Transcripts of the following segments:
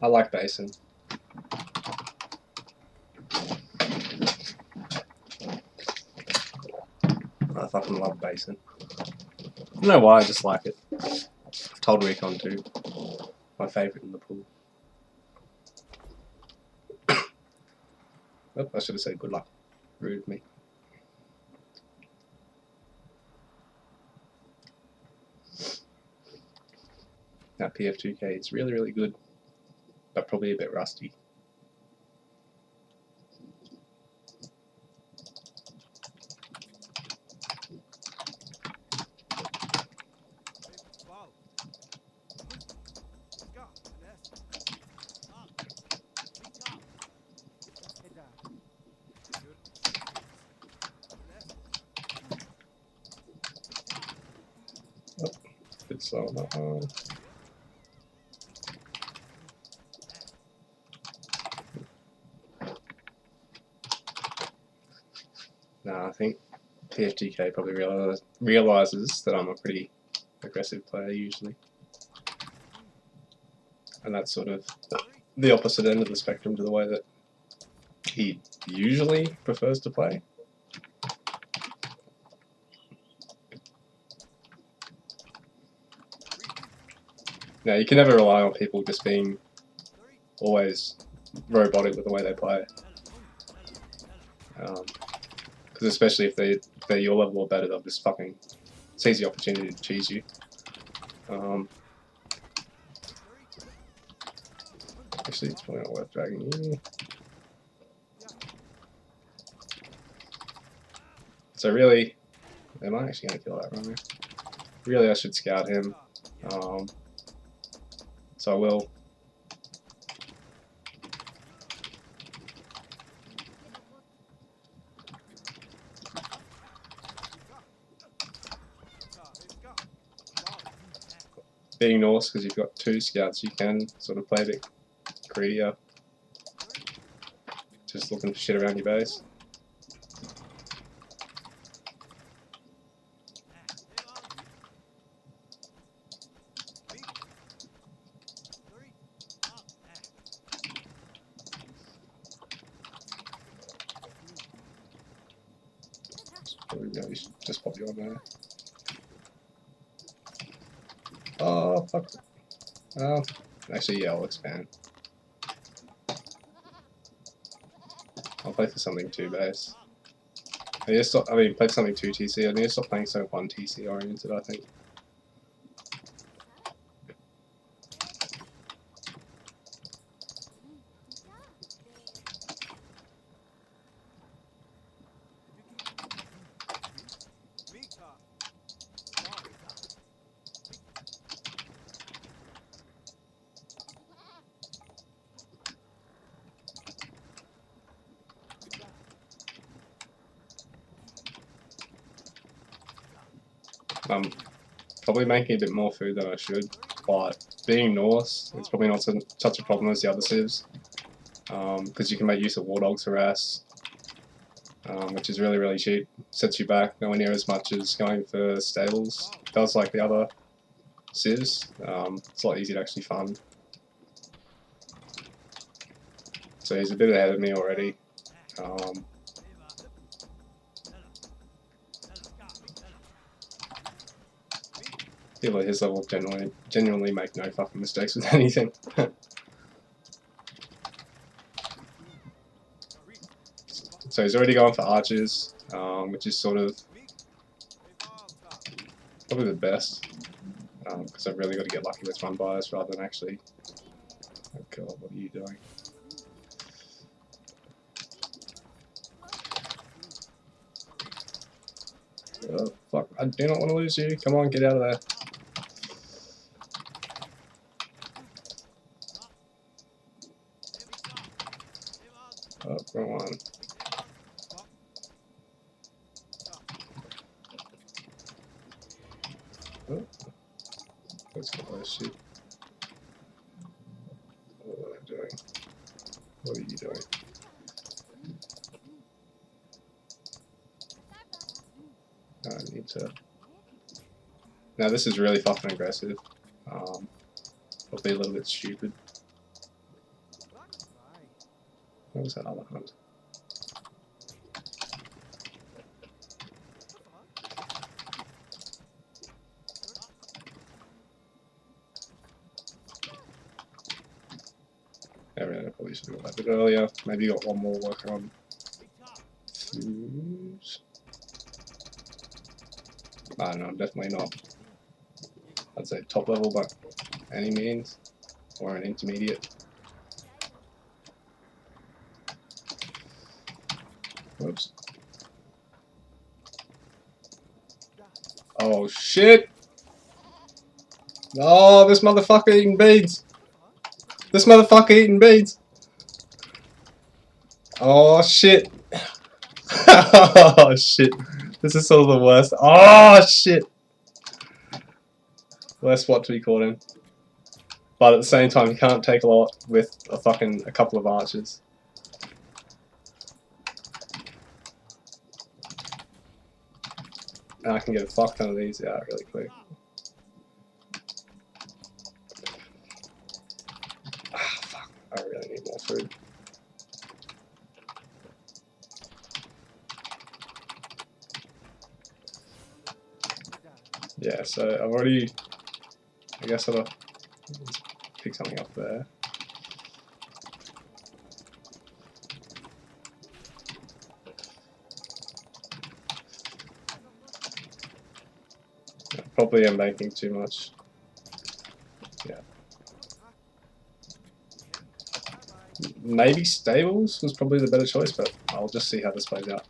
I like Basin. I fucking love Basin. I don't know why, I just like it. I've told Recon too. My favourite in the pool. Oh, I should have said good luck. Rude of me. That PF2K is really, really good, but probably a bit rusty. Oh, bit slow on that one. Nah, I think PF2K probably realizes that I'm a pretty aggressive player usually. And that's sort of the opposite end of the spectrum to the way that he usually prefers to play. Now, you can never rely on people just being always robotic with the way they play. Because especially if they're your level or better, they'll just fucking seize the opportunity to cheese you. Actually, it's probably not worth dragging you. So really, am I actually going to kill that runner? Really, I should scout him. So I will. Being Norse, because you've got 2 scouts, you can sort of play a bit greedier. Just looking for shit around your base. Maybe just pop you on there. Oh, fuck. Oh, actually, yeah, I'll expand. I'll play for something 2 base. I need to stop, play for something 2 TC. I need to stop playing so 1 TC oriented, I think. I'm probably making a bit more food than I should, but being Norse, it's probably not such a problem as the other civs, because you can make use of War Dog's harass, which is really, really cheap. Sets you back nowhere near as much as going for stables does, like the other civs. It's a lot easier to actually fund. So he's a bit ahead of me already. People at his level genuinely make no fucking mistakes with anything. So he's already going for archers, which is sort of probably the best, because I've really got to get lucky with run bias rather than actually. Oh god, what are you doing? Oh fuck, I do not want to lose you. Come on, get out of there. Oh, wrong one. Oh. Let's get those shit. What am I doing? What are you doing? I need to. Now this is really fucking aggressive. I'll be a little bit stupid. Where was that other hunt? Yeah, really, I probably should have got that a bit earlier. Maybe got one more working on fuse. I don't know, definitely not. I'd say top level by any means, or an intermediate. Whoops. Oh shit! Oh, this motherfucker eating beads! This motherfucker eating beads! Oh shit! Oh shit! This is sort of the worst. Oh shit! Worst what to be caught in. But at the same time, you can't take a lot with a couple of archers. And I can get a fuck ton of these out really quick. Ah, fuck. I really need more food. Yeah, so I've already, I guess I'll pick something up there. Probably am making too much. Yeah. Maybe stables was probably the better choice, but I'll just see how this plays out.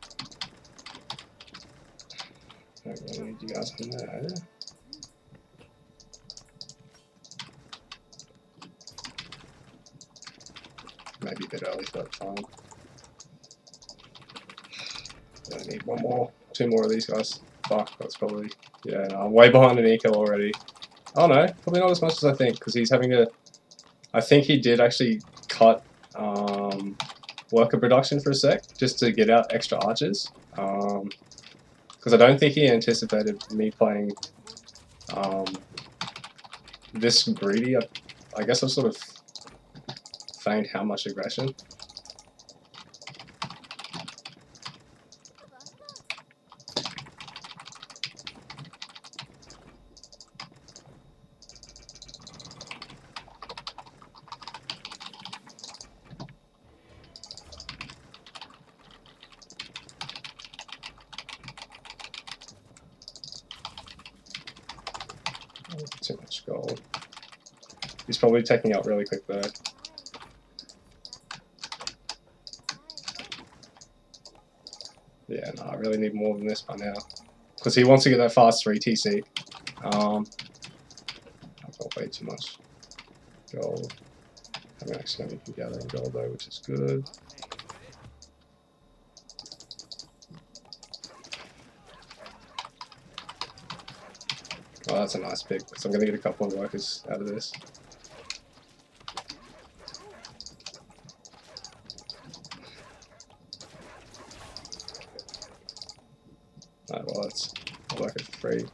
I don't really need you guys on there. Maybe a bit early for that farm. I need one more, two more of these guys. Fuck, that's probably, yeah, no, I'm way behind an eco already. Oh no, probably not as much as I think, because he's having to, I think he did actually cut worker production for a sec, just to get out extra archers. Because I don't think he anticipated me playing this greedy. I guess I've sort of feigned how much aggression. Too much gold. He's probably taking out really quick there. Yeah, no, I really need more than this by now. Because he wants to get that fast 3 TC. I've got way too much gold. I haven't actually done anything gathering gold though, which is good. Oh, that's a nice pick, because I'm going to get a couple of workers out of this. Alright, well, that's a worker for free.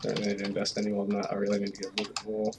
Don't need to invest any more than that. I really need to get a little bit more.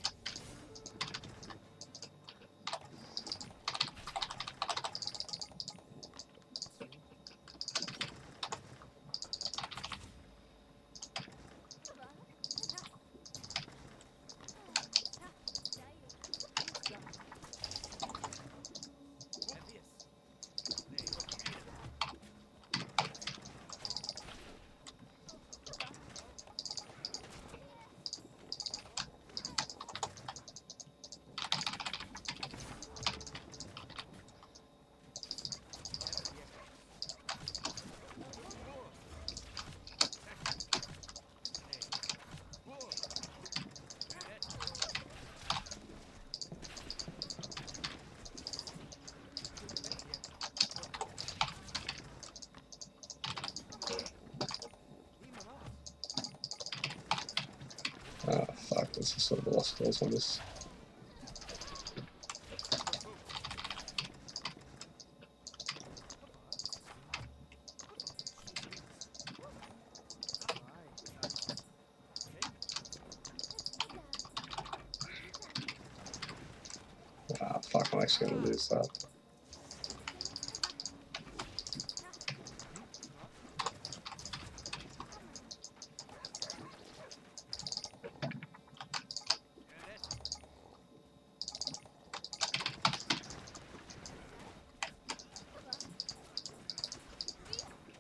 Ah, fuck, this is sort of a lost cause on this. Ah, fuck, I'm actually gonna lose that.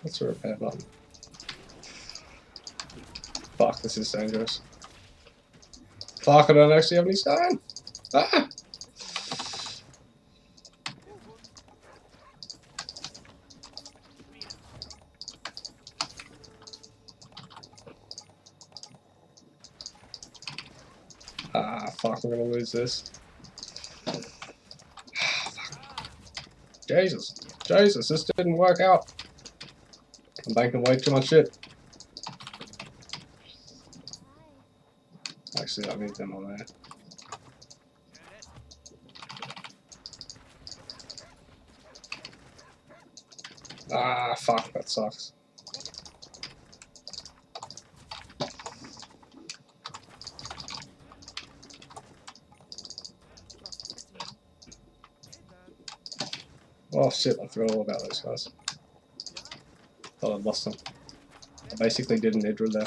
What's the repair button? Fuck, this is dangerous. Fuck, I don't actually have any stone. Ah! Ah, fuck, I'm gonna lose this. Jesus. Jesus, this didn't work out. I'm banking way too much shit. Actually, I need them on there. Ah, fuck, that sucks. Oh shit, I forgot all about those guys. Thought I'd lost them. I basically did an Idra there.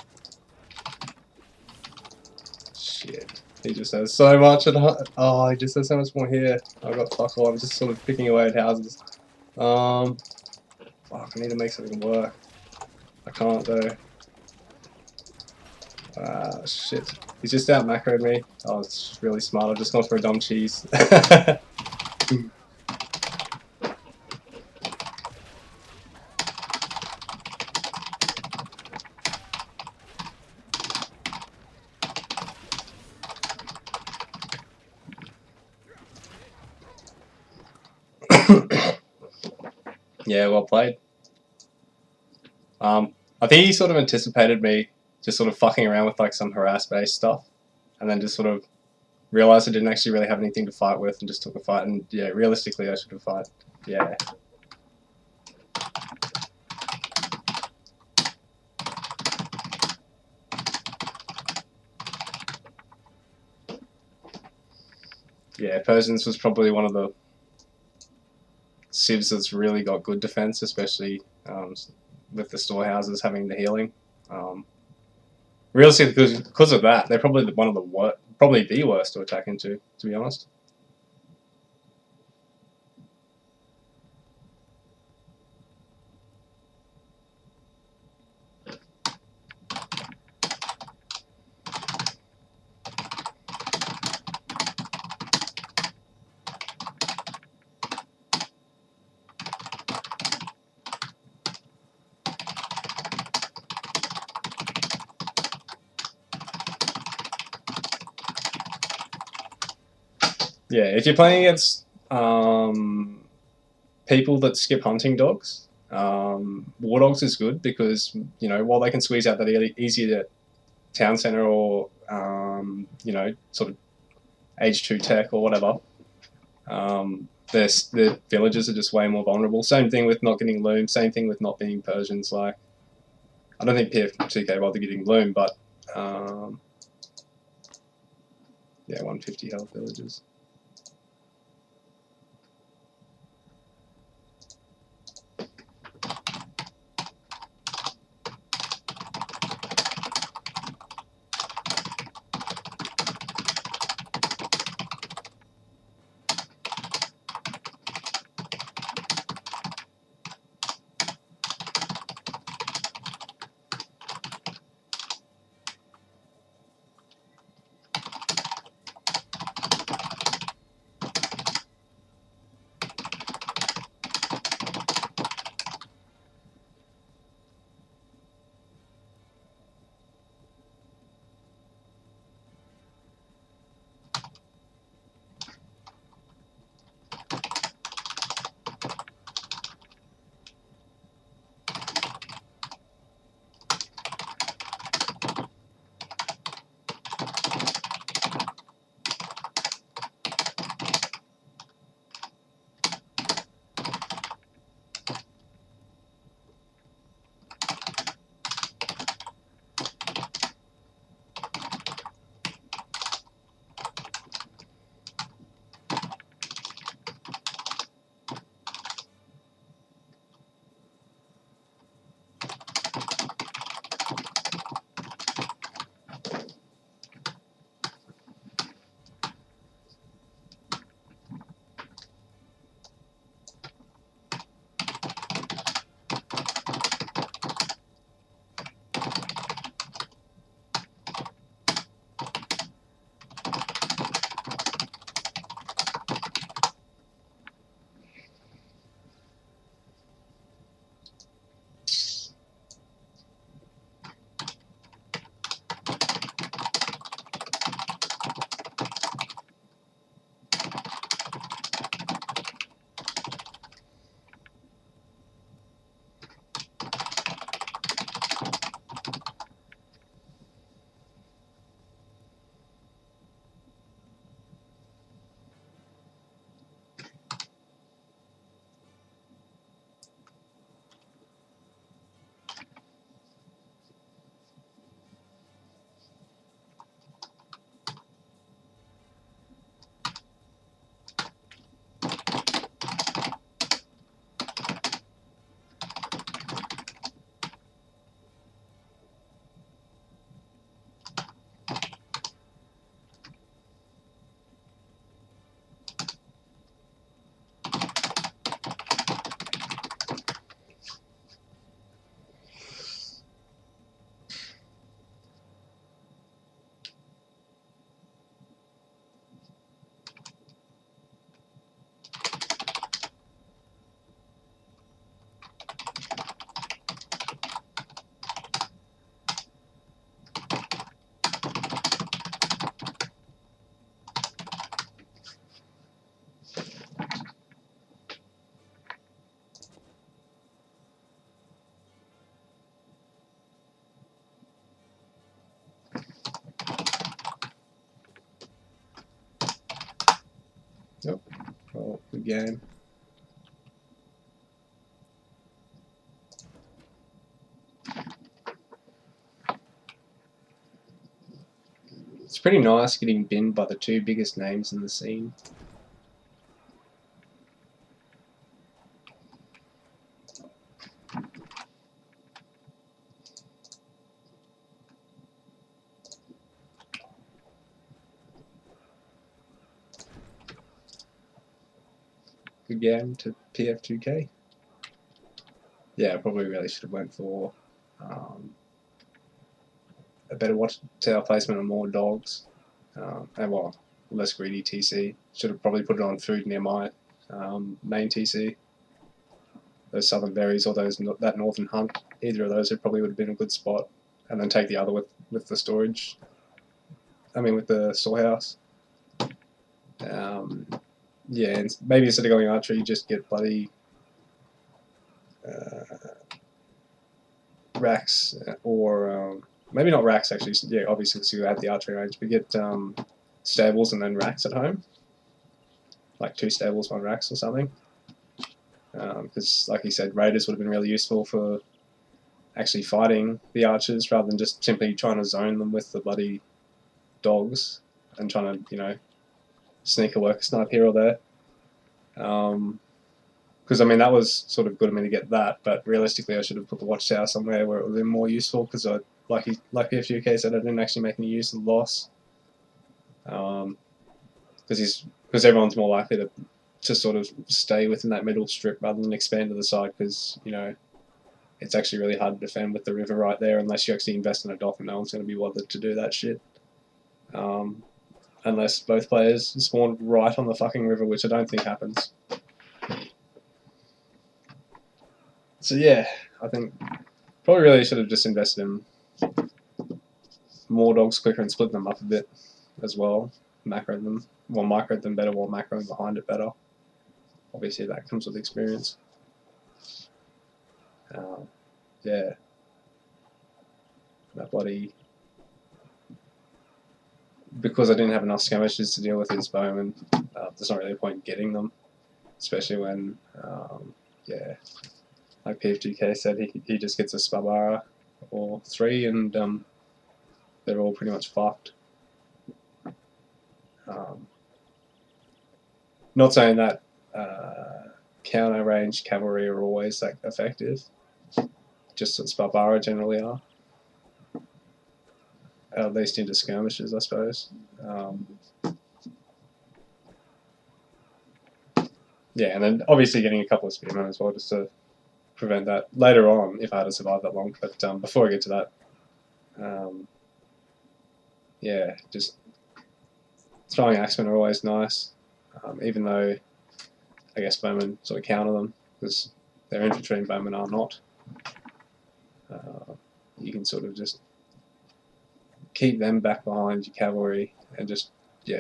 Shit. He just has so much at oh, he just has so much more here. I got fuck all, I'm just sort of picking away at houses. Fuck, I need to make something work. I can't though. Ah, shit. He's just out macroed me. Oh, it's just really smart. I've just gone for a dumb cheese. Yeah, well played. I think he sort of anticipated me just sort of fucking around with like some harass-based stuff, and then just sort of realized I didn't actually really have anything to fight with, and just took a fight. And yeah, realistically, I should have fight. Yeah. Yeah, Persians was probably one of the civs that's really got good defense, especially with the storehouses having the healing. Realistically, because of that, they're probably one of the worst, probably the worst to attack into, to be honest. Yeah, if you're playing against people that skip hunting dogs, war dogs is good because while they can squeeze out that easy to town center or sort of age 2 tech or whatever, their villages are just way more vulnerable. Same thing with not getting loom. Same thing with not being Persians. Like, I don't think PF2K bother getting loom, but yeah, 150 health villages. game. It's pretty nice getting binned by the two biggest names in the scene. Good game to PF2K. Yeah, probably really should have went for a better watchtower placement and more dogs. And well, less greedy TC. Should have probably put it on food near my main TC. Those southern berries or that northern hunt. Either of those probably would have been a good spot. And then take the other with the storage. I mean with the storehouse. Yeah, and maybe instead of going archery, you just get bloody racks or maybe not racks actually. Yeah, obviously because you add the archery range, but get stables and then racks at home, like 2 stables, 1 racks or something. Because, like you said, raiders would have been really useful for actually fighting the archers rather than just simply trying to zone them with the bloody dogs and trying to, you know, sneak a worker snipe here or there. Because I mean that was sort of good of me to get that, but realistically I should have put the watchtower somewhere where it would have been more useful. Because I, like PF2K said, I didn't actually make any use of the loss. Because everyone's more likely to sort of stay within that middle strip rather than expand to the side. Because you know it's actually really hard to defend with the river right there unless you actually invest in a dock, and no one's going to be bothered to do that shit. Unless both players spawn right on the fucking river, which I don't think happens. So yeah, I think probably really should have just invested in more dogs quicker and split them up a bit as well. Macroed them, well microed them better while macroing behind it better. Obviously that comes with experience. Yeah, that bloody, because I didn't have enough skirmishes to deal with his bowmen, there's not really a point in getting them, especially when yeah, like PF2K said, he just gets a Spabara or 3 and they're all pretty much fucked. Not saying that counter range cavalry are always like effective, just that Spabara generally are. At least into skirmishes, I suppose. Yeah, and then obviously getting a couple of spearmen as well, just to prevent that later on if I had to survive that long. But before I get to that, yeah, just throwing axemen are always nice, even though I guess bowmen sort of counter them because their infantry and bowmen are not. You can sort of just keep them back behind your cavalry and just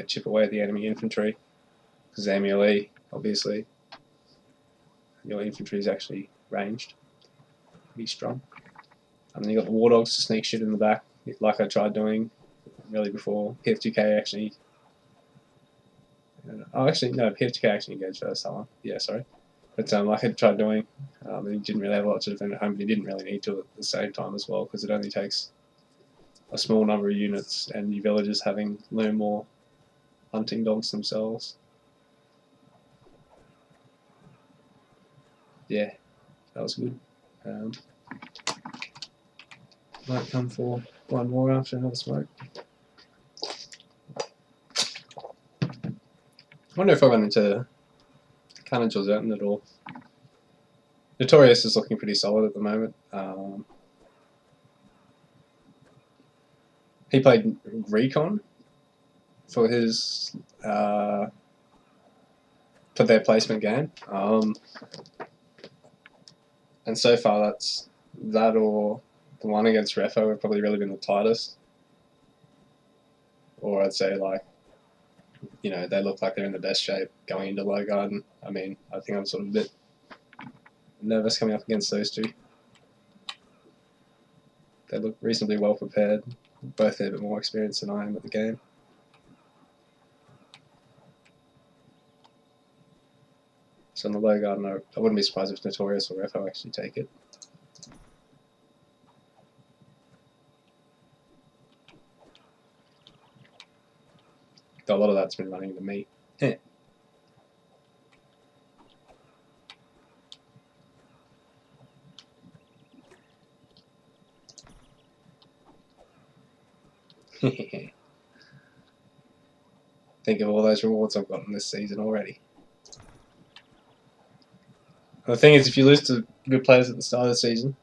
chip away at the enemy infantry because they're melee, obviously. Your infantry is actually ranged, pretty strong. And then you got the war dogs to sneak shit in the back, like I tried doing really before PF2K actually. Oh, actually no, PF2K actually engaged first that one. Yeah, sorry. But like I tried doing, he didn't really have a lot to defend at home, but he didn't really need to at the same time as well because it only takes a small number of units and your villagers having no more hunting dogs themselves. Yeah, that was good. Might come for one more after another smoke. I wonder if I run into Carnage's out in at all. Notorious is looking pretty solid at the moment. He played Recon for his for their placement game, and so far that's that or the one against Refo have probably really been the tightest. Or I'd say like, you know, they look like they're in the best shape going into Low Garden. I mean, I think I'm sort of a bit nervous coming up against those two. They look reasonably well prepared. Both have a bit more experience than I am at the game. So on the low guard, no, I wouldn't be surprised if Notorious or Refo actually take it. Though a lot of that's been running to me. Think of all those rewards I've gotten this season already. And the thing is, if you lose to good players at the start of the season,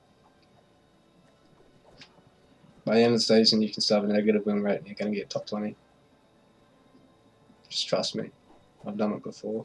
by the end of the season you can still have a negative win rate and you're going to get top 20. Just trust me. I've done it before.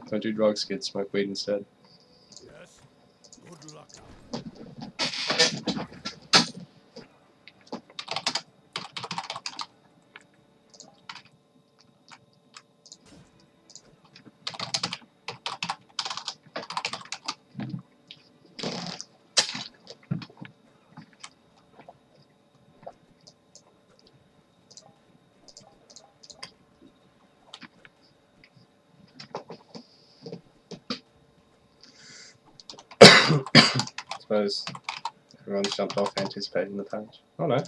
Don't do drugs, kids. Smoke weed instead. Yes. Good luck. I suppose everyone's jumped off anticipating the page. Oh no.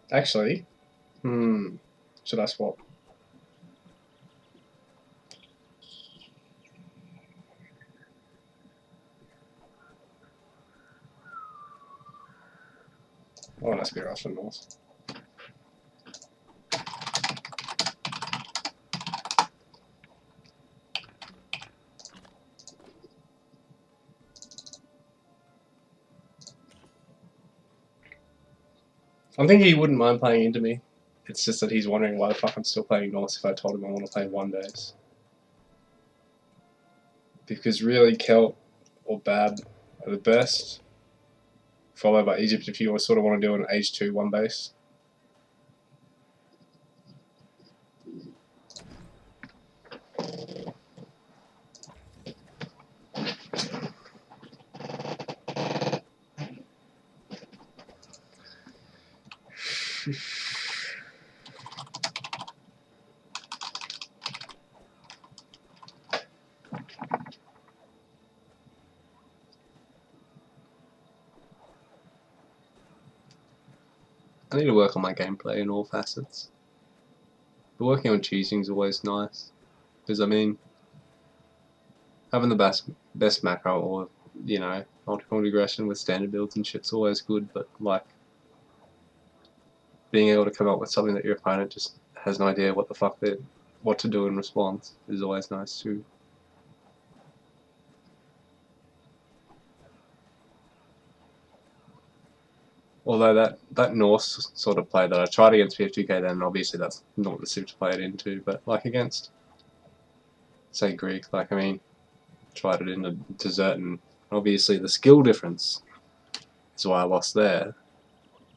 Actually, should I swap? Oh, nice be Russian North. I'm thinking he wouldn't mind playing into me. It's just that he's wondering why the fuck I'm still playing Norse if I told him I want to play one base. Because really, Celt or Bab are the best, followed by Egypt if you sort of want to do an H2 one base. I need to work on my gameplay in all facets. But working on choosing is always nice. Because, I mean, having the best macro or, you know, multiple regression with standard builds and shit's always good, but, like, being able to come up with something that your opponent just has no idea what to do in response is always nice too. Although that Norse sort of play that I tried against PF2K, then obviously that's not the civ to play it into, but like against, say, Greek, like, I mean, tried it in a desert, and obviously the skill difference is why I lost there,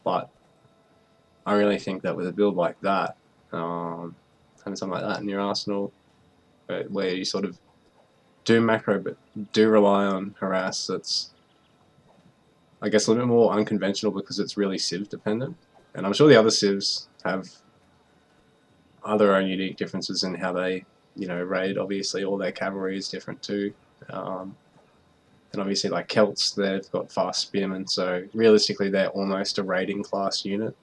but I really think that with a build like that, having something like that in your arsenal, where you sort of do macro but do rely on harass, that's, I guess, a little bit more unconventional because it's really civ dependent. And I'm sure the other civs have their own unique differences in how they, you know, raid. Obviously, all their cavalry is different too. And obviously, like Celts, they've got fast spearmen, so realistically, they're almost a raiding class unit.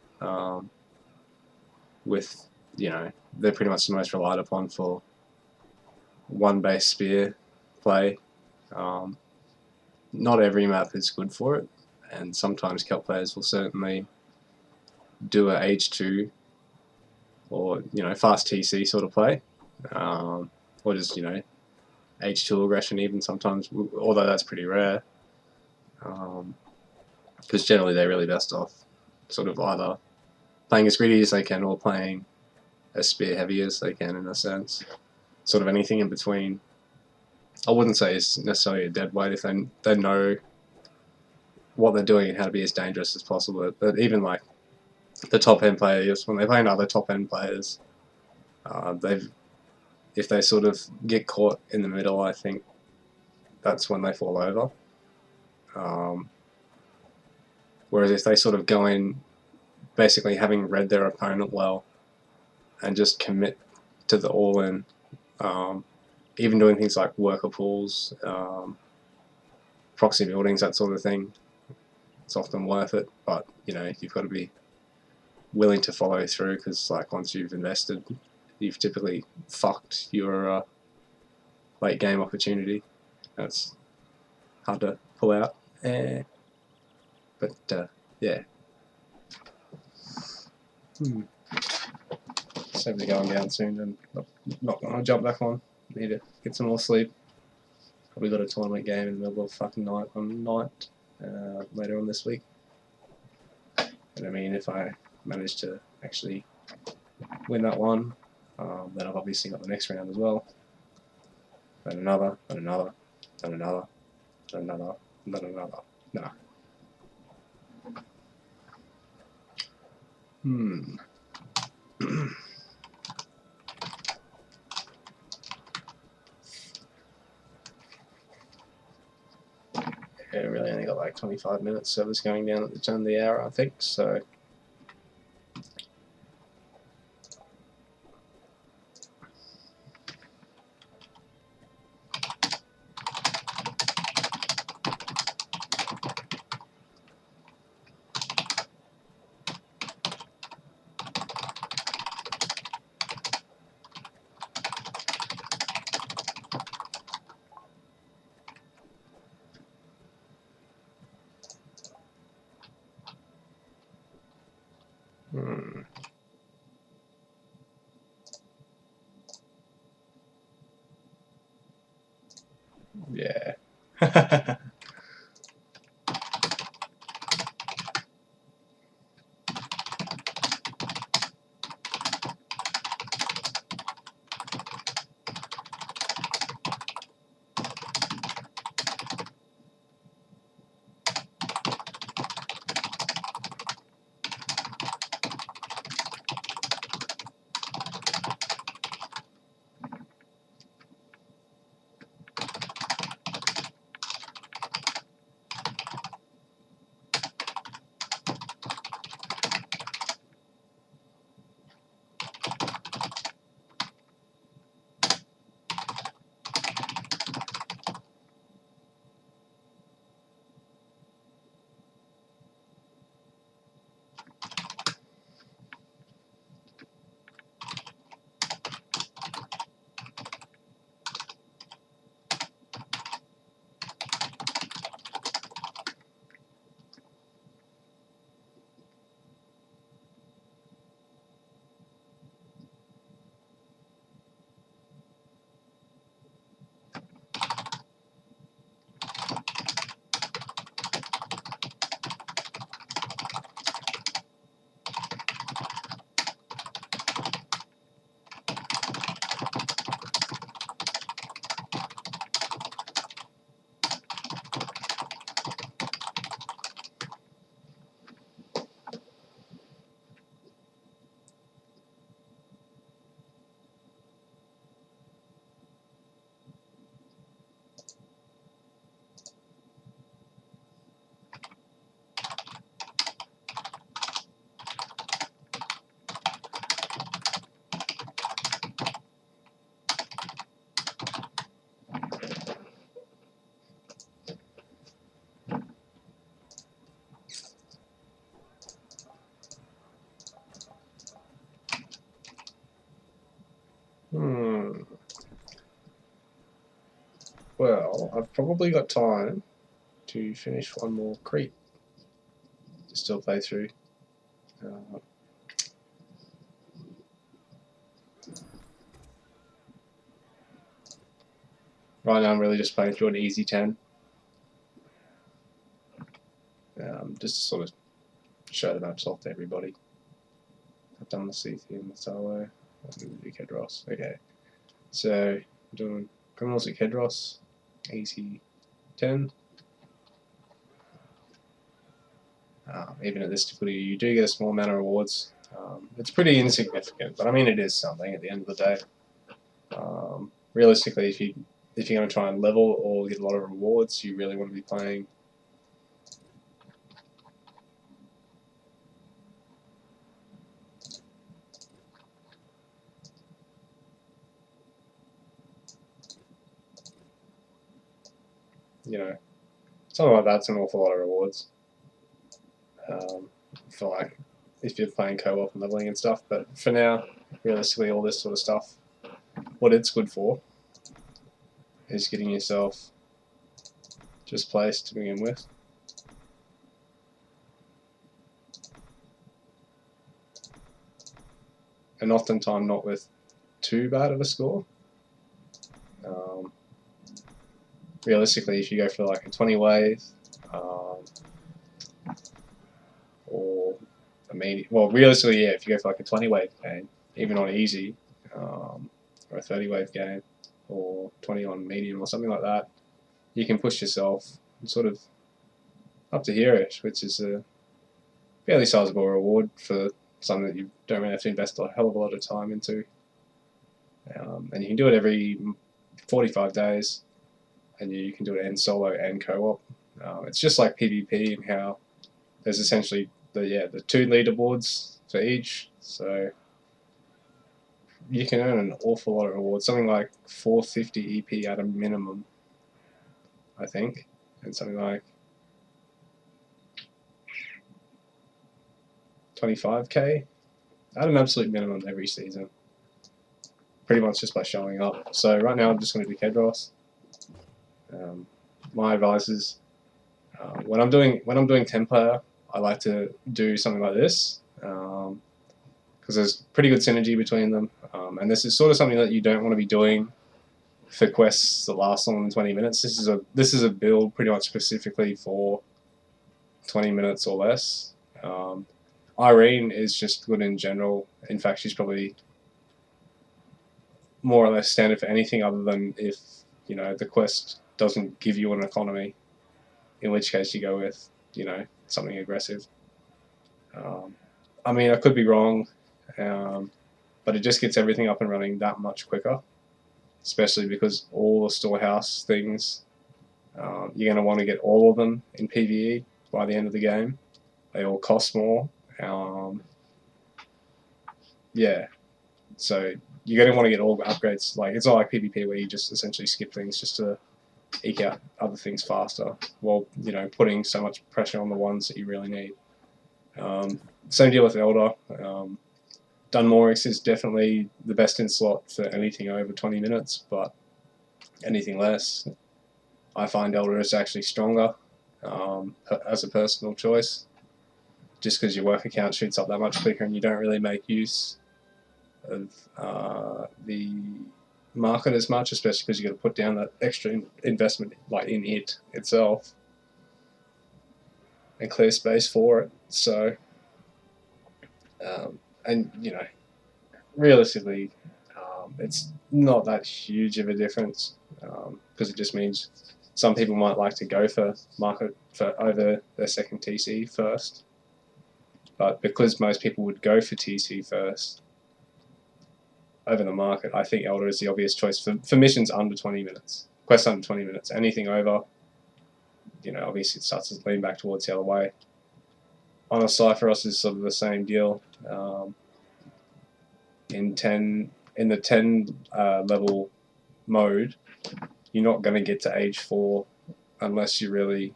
With, you know, they're pretty much the most relied upon for one base spear play. Not every map is good for it, and sometimes Celt players will certainly do a H2 or, you know, fast TC sort of play, or just, you know, H2 aggression even sometimes, although that's pretty rare, because generally they're really best off sort of either playing as greedy as they can or playing as spear heavy as they can, in a sense. Sort of anything in between, I wouldn't say is necessarily a dead weight if they know what they're doing and how to be as dangerous as possible. But even like the top end players, when they play other top end players, if they sort of get caught in the middle, I think that's when they fall over. Whereas if they sort of go in basically having read their opponent well and just commit to the all-in, even doing things like worker pools, proxy buildings, that sort of thing, it's often worth it. But, you know, you've got to be willing to follow through, because like once you've invested, you've typically fucked your late game opportunity. That's hard to pull out. But yeah. Saving going down soon, and not gonna jump back on. Need to get some more sleep. Probably got a tournament game in the middle of fucking night later on this week. And I mean, if I manage to actually win that one, then I've obviously got the next round as well. Then another, then another, then another, then another, then another. Nah. Yeah, really only got like 25 minutes. Service going down at the turn of the hour, I think. So. Yeah. Well, I've probably got time to finish one more creep to still play through. Right now I'm really just playing through an easy 10. Just to sort of show the maps off to everybody. I've done the Cethi and the Salo. I'm going to do Kedros. Okay. So, I'm doing Criminals at Kedros. Easy 10. Even at this difficulty, you do get a small amount of rewards. It's pretty insignificant, but I mean it is something at the end of the day. Realistically, if you're going to try and level or get a lot of rewards, you really want to be playing something like that's an awful lot of rewards. For like if you're playing co-op and leveling and stuff, but for now, realistically, all this sort of stuff, what it's good for is getting yourself just placed to begin with. And oftentimes not with too bad of a score. Realistically, if you go for like a 20 wave, or a medium, well, realistically, yeah, if you go for like a 20 wave game, even on easy, or a 30 wave game, or 20 on medium, or something like that, you can push yourself sort of up to heroish, which is a fairly sizable reward for something that you don't really have to invest a hell of a lot of time into. And you can do it every 45 days, and you can do it in solo and co-op. It's just like PvP and how there's essentially the 2 leaderboards for each, so you can earn an awful lot of rewards, something like 450 EP at a minimum, I think, and something like 25k at an absolute minimum every season, pretty much just by showing up. So right now I'm just going to do Kedros. My advice is when I'm doing 10 player, I like to do something like this because there's pretty good synergy between them, and this is sort of something that you don't want to be doing for quests that last longer than 20 minutes. This is a build pretty much specifically for 20 minutes or less. Irene is just good in general. In fact, she's probably more or less standard for anything other than if, you know, the quest doesn't give you an economy, in which case you go with, you know, something aggressive. I mean, I could be wrong, but it just gets everything up and running that much quicker, especially because all the storehouse things, you're going to want to get all of them in PvE by the end of the game. They all cost more. Yeah, so you're going to want to get all the upgrades. Like, it's not like PvP where you just essentially skip things just to eke out other things faster, while, you know, putting so much pressure on the ones that you really need. Same deal with Elder. Dunmorix is definitely the best in slot for anything over 20 minutes, but anything less, I find Elder is actually stronger as a personal choice, just because your work account shoots up that much quicker and you don't really make use of the market as much, especially because you've got to put down that extra investment, like in it itself, and clear space for it. So, and you know, realistically, it's not that huge of a difference, because it just means some people might like to go for market for over their second TC first, but because most people would go for TC first over the market, I think Elder is the obvious choice for missions under 20 minutes, quests under 20 minutes. Anything over, you know, obviously it starts to lean back towards the other way. On a Cypheros is sort of the same deal. In the 10 level mode, you're not going to get to age 4 unless you really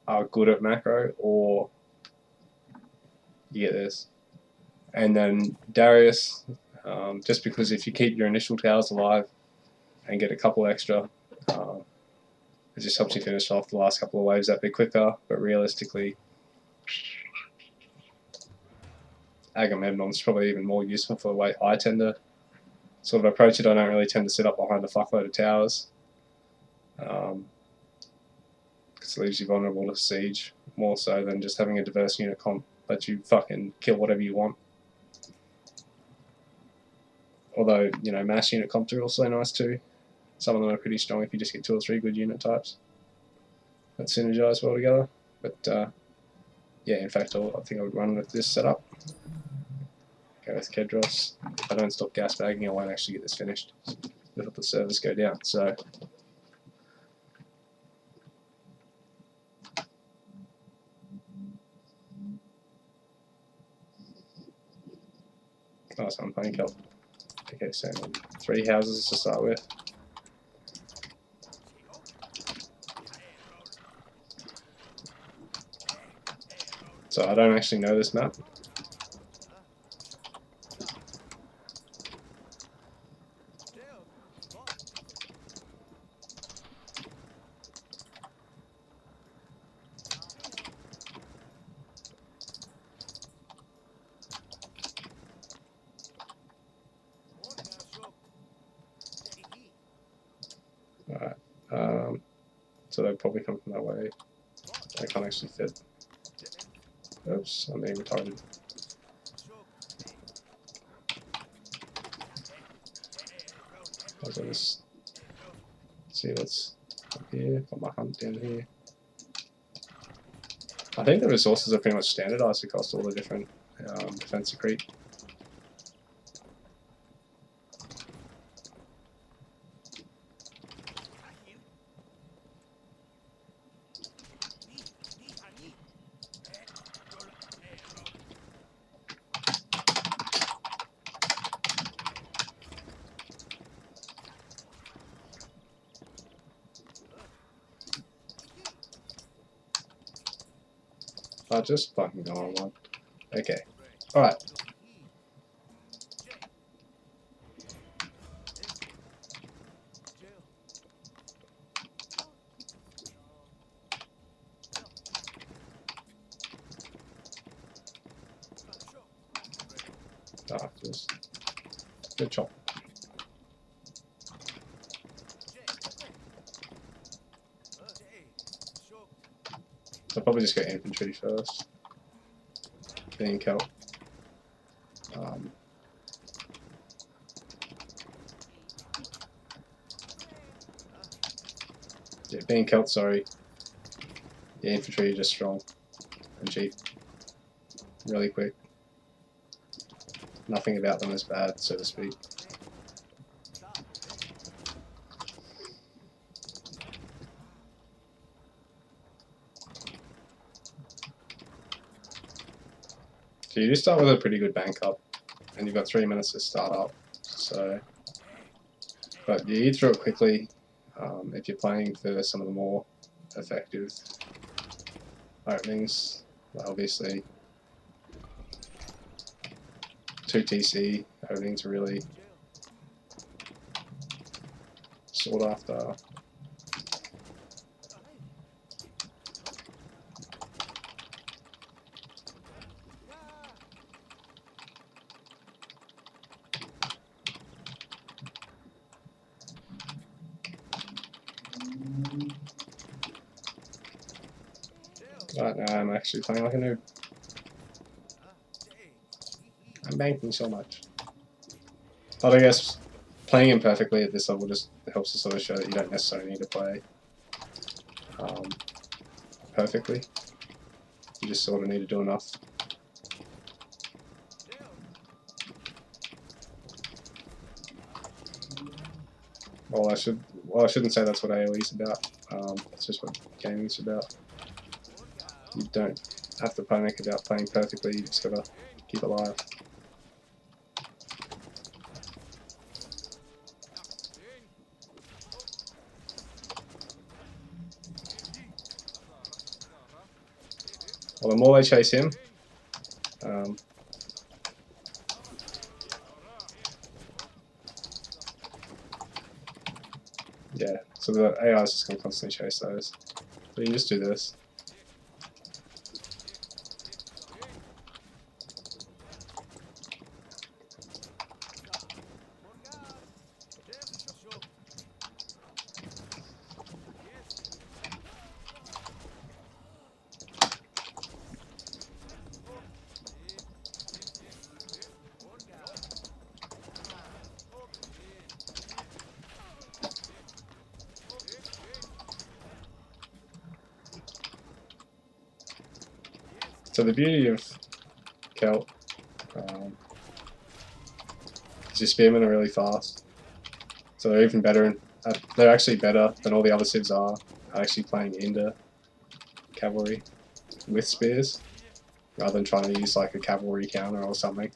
are good at macro, or you get this. And then Darius, just because if you keep your initial towers alive and get a couple extra, it just helps you finish off the last couple of waves that bit quicker. But realistically, Agamemnon's probably even more useful for the way I tend to sort of approach it. I don't really tend to sit up behind a fuckload of towers, because it leaves you vulnerable to siege more so than just having a diverse unit comp that you fucking kill whatever you want. Although, you know, mass unit comps are also nice too. Some of them are pretty strong if you just get 2 or 3 good unit types that synergize well together. But yeah, in fact, I think I would run with this setup. Go with Kedros. If I don't stop gas bagging, I won't actually get this finished. Let the servers go down. So nice, I'm playing kelp. Okay, so 3 houses to start with. So I don't actually know this map. Alright, so they'll probably come from that way. I can't actually fit. Oops, I'm being retarded. I'll just see what's up here. Got my hunt down here. I think the resources are pretty much standardized across all the different defensive creep. I'll just fucking go on one. Okay. Alright. Ah, just good chop. I'll probably just go infantry first. Being Celt. Yeah, being Celt, sorry. The infantry are just strong and cheap. Really quick. Nothing about them is bad, so to speak. So you do start with a pretty good bank up, and you've got 3 minutes to start up. So, but you eat through it quickly if you're playing for some of the more effective openings. Obviously, 2 TC openings are really sought after. Right now I'm actually playing like a noob. I'm banking so much. But I guess playing imperfectly at this level just helps to sort of show that you don't necessarily need to play perfectly. You just sort of need to do enough. Well, I shouldn't say that's what AoE is about. It's just what gaming is about. You don't have to panic about playing perfectly. You just gotta keep it alive. Well, the more they chase him, yeah, so the AI is just going to constantly chase those. So you can just do this. So the beauty of Celt is your spearmen are really fast. So they're even better. They're actually better than all the other civs are actually playing into cavalry with spears, rather than trying to use like a cavalry counter or something.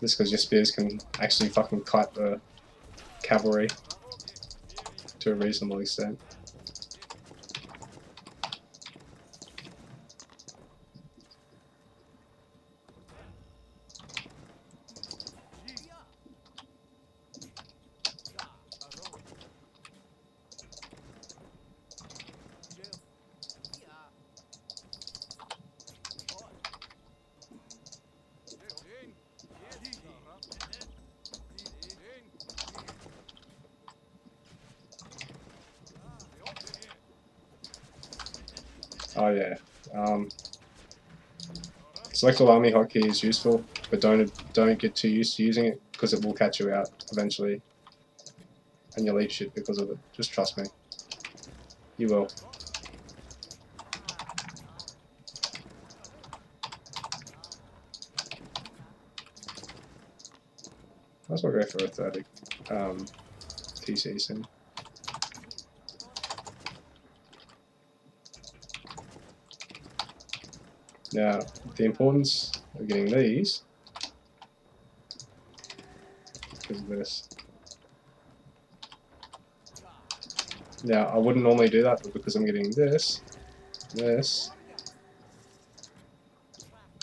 Just because your spears can actually fucking cut the cavalry to a reasonable extent. Oh yeah. Selectable army hotkey is useful, but don't get too used to using it because it will catch you out eventually, and you'll eat shit because of it. Just trust me. You will. Might as well go for a 30 TC soon. Now, the importance of getting these is this. Now, I wouldn't normally do that, but because I'm getting this, this,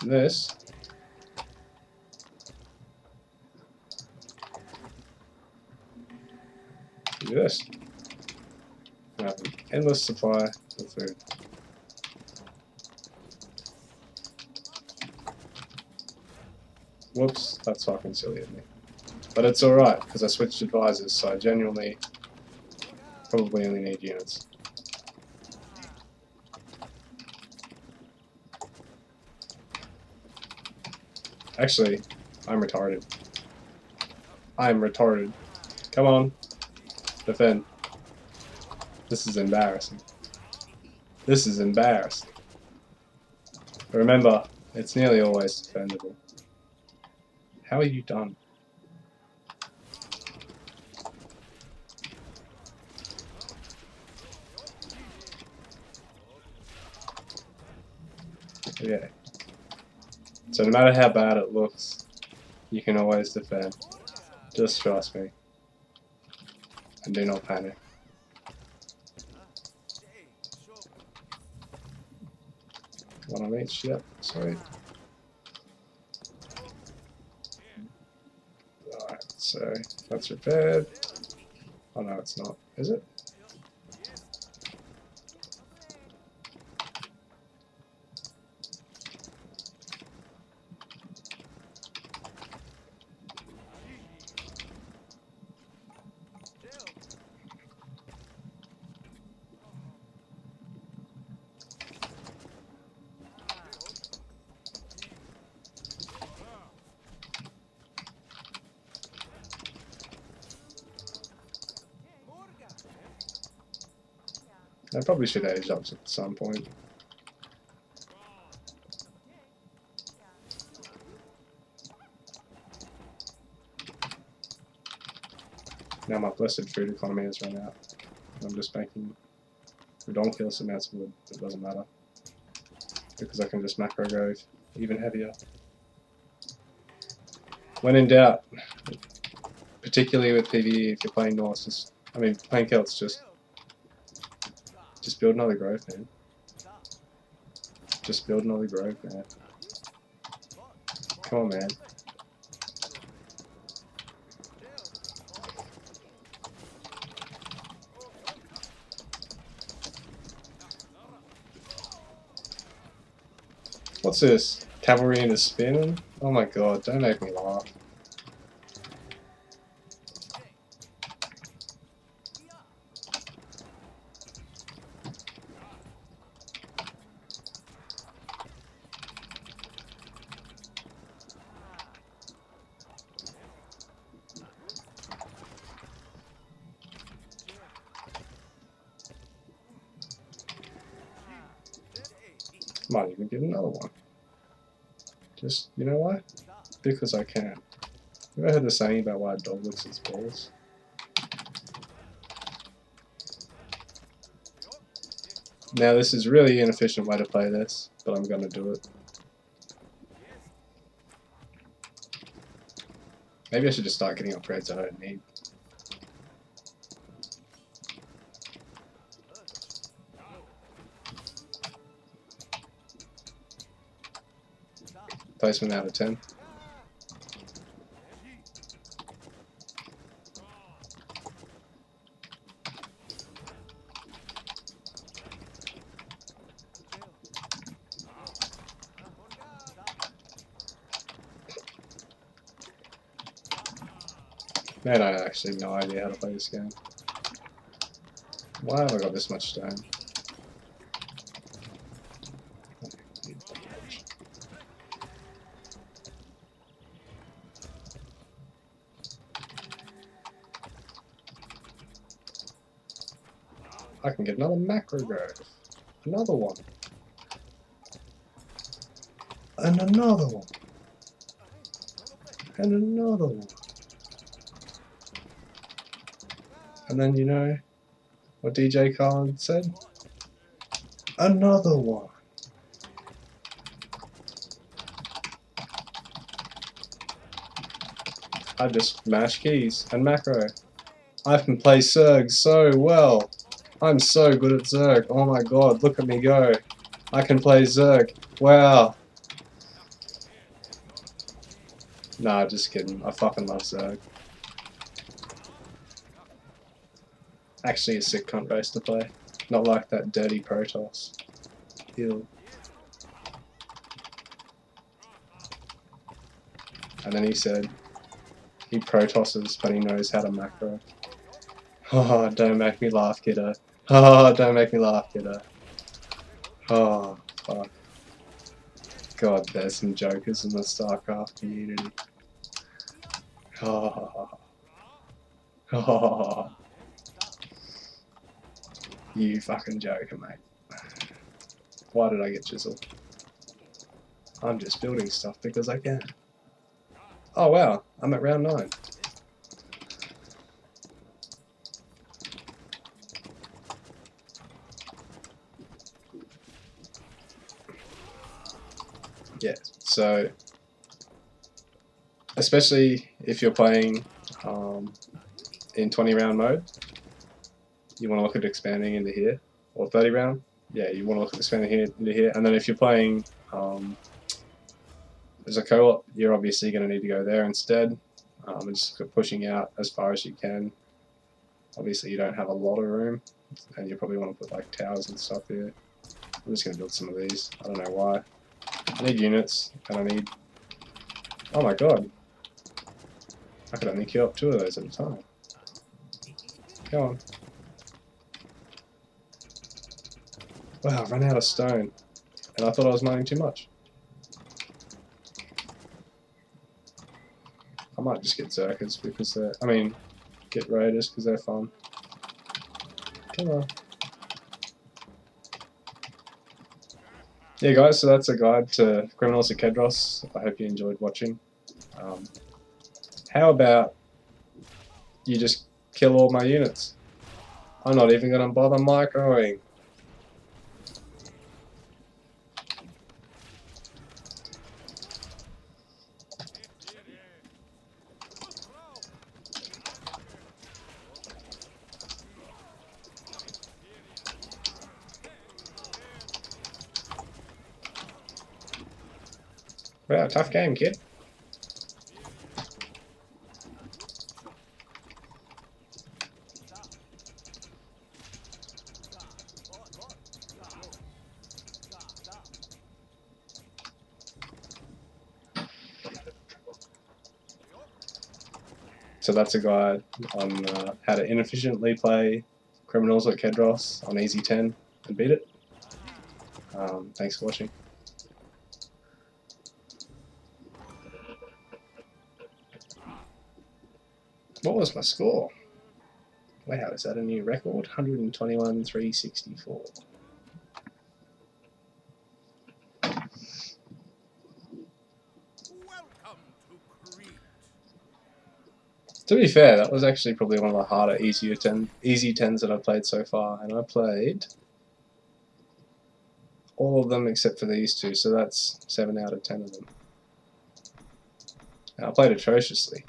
this, do this. I have an endless supply of food. Whoops, that's fucking silly of me. But it's alright, because I switched advisors, so I genuinely Probably only need units. Actually, I'm retarded. I'm retarded. Come on. Defend. This is embarrassing. This is embarrassing. But remember, it's nearly always defendable. How are you done? Yeah. So no matter how bad it looks, you can always defend. Just trust me. And do not panic. One on each, yep, sorry. Alright, so that's repaired. Oh no, it's not. Is it? I probably should age up at some point. Now my blessed food economy has run out. I'm just making ridiculous amounts of wood. It doesn't matter. Because I can just macro go even heavier. When in doubt, particularly with PvE, if you're playing Norse, playing Celts, just build another grove, man. Just build another grove, man. Come on, man. What's this? Cavalry in a spinning? Oh my god, don't make me laugh. Might even get another one. Just, you know why? Because I can. You ever heard the saying about why a dog licks its balls? Now this is really an inefficient way to play this, but I'm gonna do it. Maybe I should just start getting upgrades I don't need. Placement out of 10. Man, I actually have no idea how to play this game. Why have I got this much stone? I can get another macro grove. Another one. And another one. And another one. And then you know what DJ Khaled said? Another one. I just mash keys and macro. I can play Zerg so well. I'm so good at Zerg. Oh my god, look at me go. I can play Zerg. Wow. Nah, just kidding. I fucking love Zerg. Actually a sick cunt race to play. Not like that dirty Protoss. Ew. And then he said he Protosses, but he knows how to macro. Oh, don't make me laugh, kiddo. Oh, don't make me laugh, kiddo. Oh, fuck. God, there's some jokers in the StarCraft community. Oh, oh, you fucking joker, mate. Why did I get chiseled? I'm just building stuff because I can. Oh wow, I'm at round 9. Yeah, so especially if you're playing in 20 round mode, you want to look at expanding into here, or 30 round. Yeah, you want to look at expanding here into here, and then if you're playing as a co-op, you're obviously going to need to go there instead, and just pushing out as far as you can. Obviously, you don't have a lot of room, and you probably want to put like towers and stuff here. I'm just going to build some of these. I don't know why. I need units, and I need... Oh my god. I could only queue up 2 of those at a time. Go on. Wow, I've run out of stone. And I thought I was mining too much. I might just get Zerkers because they're... I mean, get Raiders because they're fun. Come on. Yeah guys, so that's a guide to Criminals of Kedros. I hope you enjoyed watching. How about you just kill all my units? I'm not even going to bother microing. Wow, tough game, kid. So that's a guide on how to inefficiently play Criminals at Kedros on Easy 10 and beat it. Thanks for watching. What was my score? Wow, is that a new record? 121,364. Welcome to Crete. To be fair, that was actually probably one of the harder, easy 10s that I've played so far, and I played all of them except for these 2, so that's 7 out of 10 of them. And I played atrociously.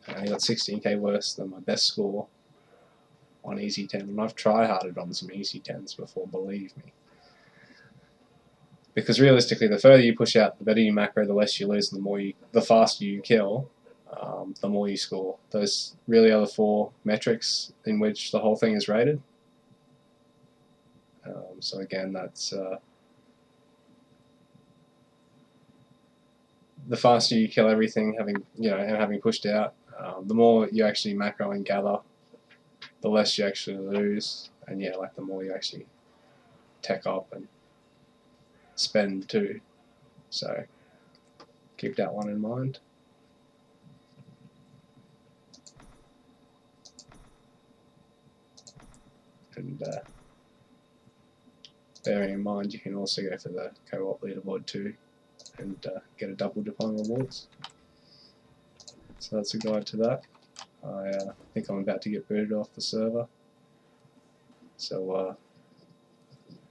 I got 16k worse than my best score on Easy 10, and I've try-harded on some Easy 10s before, believe me. Because realistically, the further you push out, the better you macro, the less you lose, and the faster you kill, the more you score. Those really are the 4 metrics in which the whole thing is rated. So again, that's the faster you kill everything, having pushed out, the more you actually macro and gather, the less you actually lose, and yeah, like the more you actually tech up and spend too. So keep that one in mind. And bearing in mind, you can also go for the co-op leaderboard too, and get a double dip on rewards. So that's a guide to that. I think I'm about to get booted off the server. So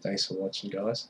thanks for watching, guys.